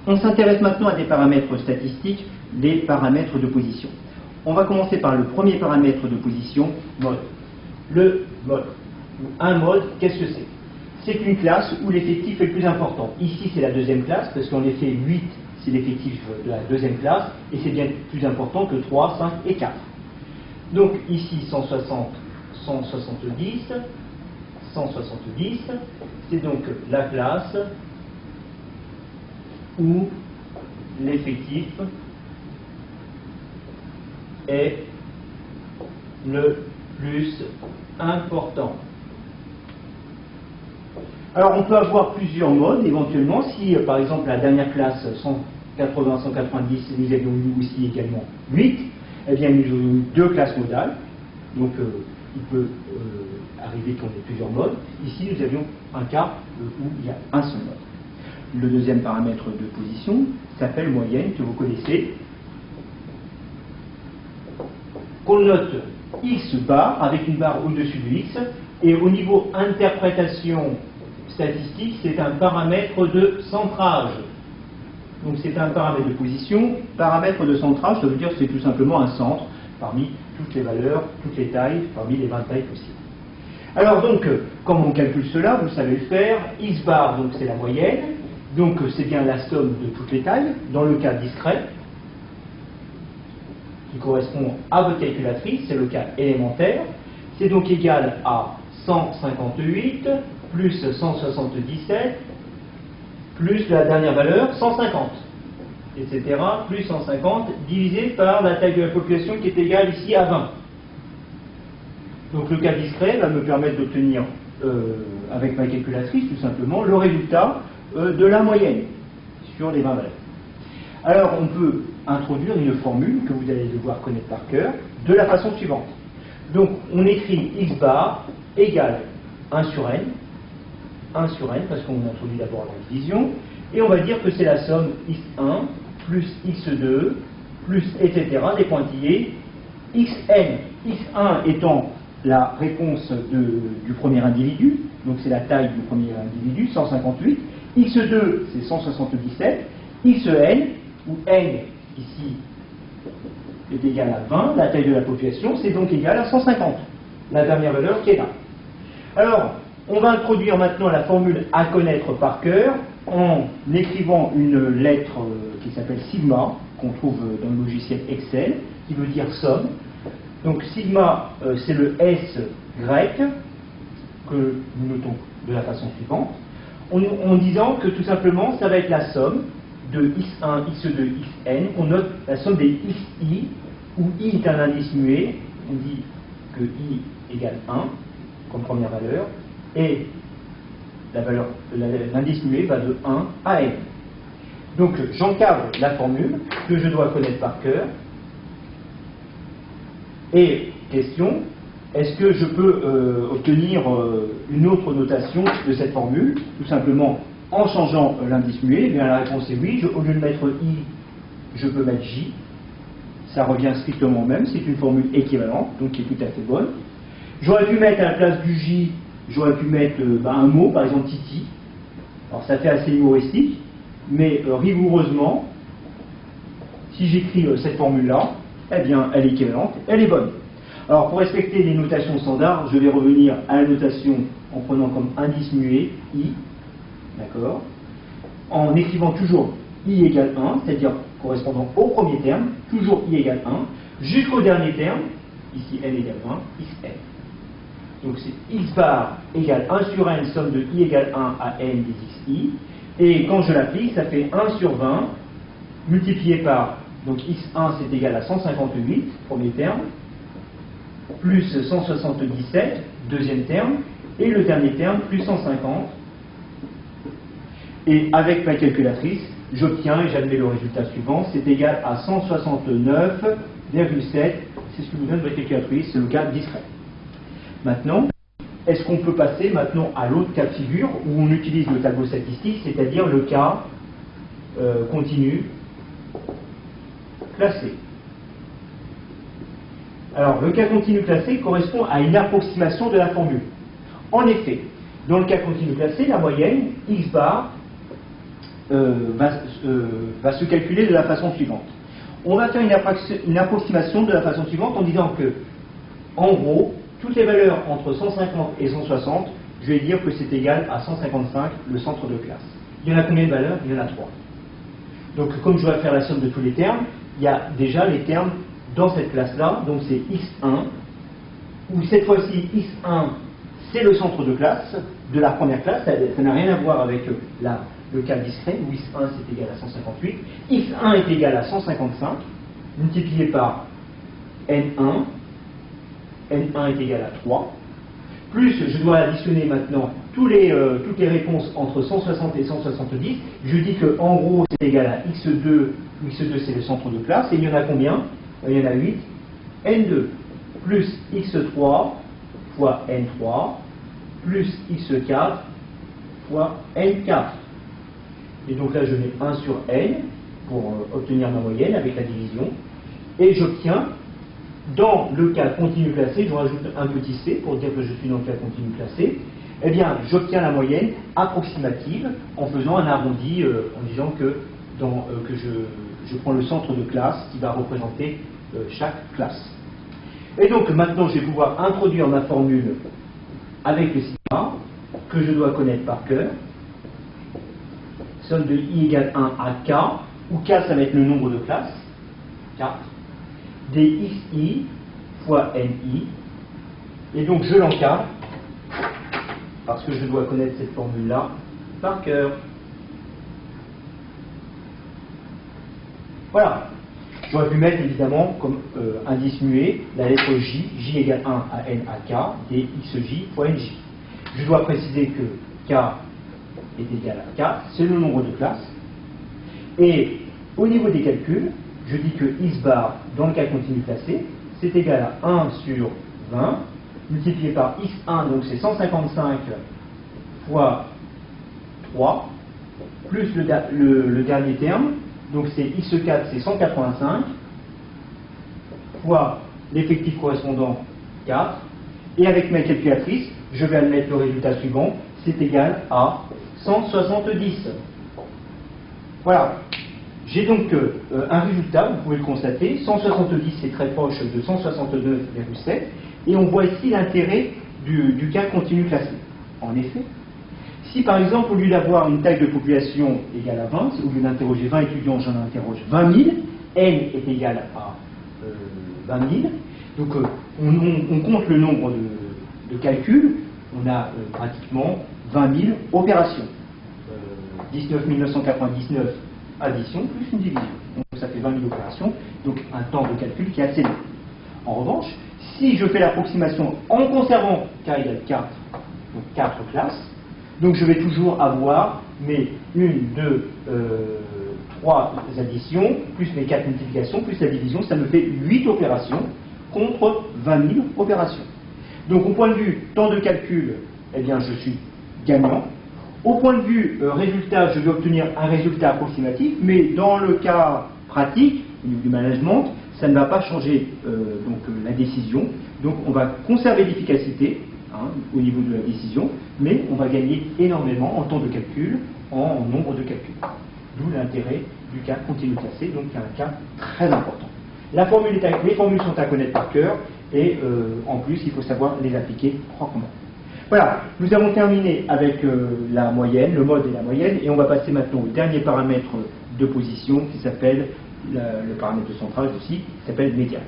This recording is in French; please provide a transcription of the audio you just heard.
On s'intéresse maintenant à des paramètres statistiques, des paramètres de position. On va commencer par le premier paramètre de position, mode. Le mode. Un mode, qu'est-ce que c'est? C'est une classe où l'effectif est le plus important. Ici, c'est la deuxième classe, parce qu'en effet, 8, c'est l'effectif de la deuxième classe, et c'est bien plus important que 3, 5 et 4. Donc ici, 160, 170, 170, c'est donc la classe où l'effectif est le plus important. Alors on peut avoir plusieurs modes éventuellement. Si par exemple la dernière classe 180, 190, nous avions eu aussi également 8, eh bien nous avons eu deux classes modales. Donc il peut arriver qu'on ait plusieurs modes. Ici nous avions un cas où il y a un seul mode. Le deuxième paramètre de position s'appelle moyenne, que vous connaissez, qu'on note x bar avec une barre au-dessus de x, et au niveau interprétation statistique, c'est un paramètre de centrage. Donc c'est un paramètre de position. Paramètre de centrage, ça veut dire que c'est tout simplement un centre parmi toutes les valeurs, toutes les tailles, parmi les 20 tailles possibles. Alors donc, comme on calcule cela, vous savez le faire, x bar, donc c'est la moyenne, donc c'est bien la somme de toutes les tailles, dans le cas discret, qui correspond à votre calculatrice, c'est le cas élémentaire, c'est donc égal à 158 plus 177 plus la dernière valeur 150, etc., plus 150 divisé par la taille de la population qui est égale ici à 20. Donc le cas discret va me permettre d'obtenir, avec ma calculatrice, tout simplement, le résultat de la moyenne sur les 20 valeurs. Alors on peut introduire une formule que vous allez devoir connaître par cœur, de la façon suivante. Donc on écrit x bar égale 1 sur n, parce qu'on introduit d'abord la division, et on va dire que c'est la somme x1 plus x2 plus etc. des pointillés xn, x1 étant la réponse du premier individu, donc c'est la taille du premier individu, 158, x2 c'est 177, xn, où n ici est égal à 20, la taille de la population, c'est donc égal à 150, la dernière valeur qui est là. Alors, on va introduire maintenant la formule à connaître par cœur en écrivant une lettre qui s'appelle sigma, qu'on trouve dans le logiciel Excel, qui veut dire somme. Donc sigma, c'est le S grec, que nous notons de la façon suivante, en disant que tout simplement, ça va être la somme de x1, x2, xn. On note la somme des xi, où i est un indice muet. On dit que i égale 1, comme première valeur, et l'indice muet va de 1 à n. Donc j'encadre la formule que je dois connaître par cœur. Et question, est-ce que je peux obtenir une autre notation de cette formule, tout simplement en changeant l'indice muet? Eh bien la réponse est oui. Au lieu de mettre i, je peux mettre j. Ça revient strictement au même, c'est une formule équivalente, donc qui est tout à fait bonne. J'aurais pu mettre à la place du j, j'aurais pu mettre un mot, par exemple Titi. Alors ça fait assez humoristique, mais rigoureusement, si j'écris cette formule-là, eh bien elle est équivalente, elle est bonne. Alors pour respecter les notations standards, je vais revenir à la notation en prenant comme indice muet i, d'accord, en écrivant toujours i égale 1, c'est-à-dire correspondant au premier terme, toujours i égale 1, jusqu'au dernier terme, ici n égale 1, xn. Donc c'est x bar égale 1 sur n, somme de i égale 1 à n des xi, et quand je l'applique, ça fait 1 sur 20, multiplié par, donc x1 c'est égal à 158, premier terme, plus 177, deuxième terme, et le dernier terme, plus 150. Et avec ma calculatrice, j'obtiens et j'admets le résultat suivant, c'est égal à 169,7, c'est ce que vous donne votre calculatrice, c'est le cas discret. Maintenant, est-ce qu'on peut passer maintenant à l'autre cas de figure où on utilise le tableau statistique, c'est-à-dire le cas continu classé? Alors, le cas continu classé correspond à une approximation de la formule. En effet, dans le cas continu classé, la moyenne, x bar, va se calculer de la façon suivante. On va faire une approximation de la façon suivante en disant que, en gros, toutes les valeurs entre 150 et 160, je vais dire que c'est égal à 155, le centre de classe. Il y en a combien de valeurs? Il y en a 3. Donc, comme je dois faire la somme de tous les termes, il y a déjà les termes dans cette classe-là, donc c'est x1, où cette fois-ci, x1, c'est le centre de classe de la première classe, ça n'a rien à voir avec le cas discret, où x1 c'est égal à 158, x1 est égal à 155, multiplié par n1, n1 est égal à 3, plus je dois additionner maintenant toutes les réponses entre 160 et 170, je dis que en gros c'est égal à x2, où x2 c'est le centre de classe, et il y en a combien? Il y en a 8, n2, plus x3 fois n3, plus x4 fois n4. Et donc là je mets 1 sur n pour obtenir ma moyenne avec la division, et j'obtiens, dans le cas continu classé, je rajoute un petit c pour dire que je suis dans le cas continu classé, eh bien j'obtiens la moyenne approximative en faisant un arrondi, en disant que, je prends le centre de classe qui va représenter chaque classe. Et donc maintenant je vais pouvoir introduire ma formule avec le sigma, que je dois connaître par cœur, somme de i égale 1 à k, où k ça va être le nombre de classes, 4, dxi fois ni, et donc je l'encadre, parce que je dois connaître cette formule-là par cœur. Voilà. J'aurais pu mettre évidemment comme indice muet la lettre j égale 1 à n à k, dxj fois nj. Je dois préciser que k est égal à 4, c'est le nombre de classes. Et au niveau des calculs, je dis que x bar, dans le cas continu classé, c'est égal à 1 sur 20, multiplié par x1, donc c'est 155 fois 3, plus le dernier terme, donc c'est x4, c'est 185, fois l'effectif correspondant 4, et avec ma calculatrice, je vais admettre le résultat suivant, c'est égal à 170. Voilà. J'ai donc un résultat, vous pouvez le constater, 170 c'est très proche de 169,7, et on voit ici l'intérêt du cas continu classé. En effet, si par exemple, au lieu d'avoir une taille de population égale à 20, au lieu d'interroger 20 étudiants, j'en interroge 20 000, n est égal à 20 000, donc on compte le nombre de calculs, on a pratiquement 20 000 opérations. 19 999 addition plus une division. Donc ça fait 20 000 opérations, donc un temps de calcul qui est assez long. En revanche, si je fais l'approximation en conservant k égale 4, donc 4 classes, donc je vais toujours avoir mes 1, 2, 3 additions, plus mes 4 multiplications, plus la division, ça me fait 8 opérations contre 20 000 opérations. Donc au point de vue temps de calcul, eh bien je suis gagnant. Au point de vue résultat, je vais obtenir un résultat approximatif, mais dans le cas pratique, au niveau du management, ça ne va pas changer la décision. Donc on va conserver l'efficacité au niveau de la décision, mais on va gagner énormément en temps de calcul, en nombre de calculs. D'où l'intérêt du cas continu classé, donc qui est un cas très important. Les formules sont à connaître par cœur, et en plus il faut savoir les appliquer proprement. Voilà, nous avons terminé avec la moyenne, le mode et la moyenne, et on va passer maintenant au dernier paramètre de position qui s'appelle, le paramètre de centrage aussi, qui s'appelle médiane.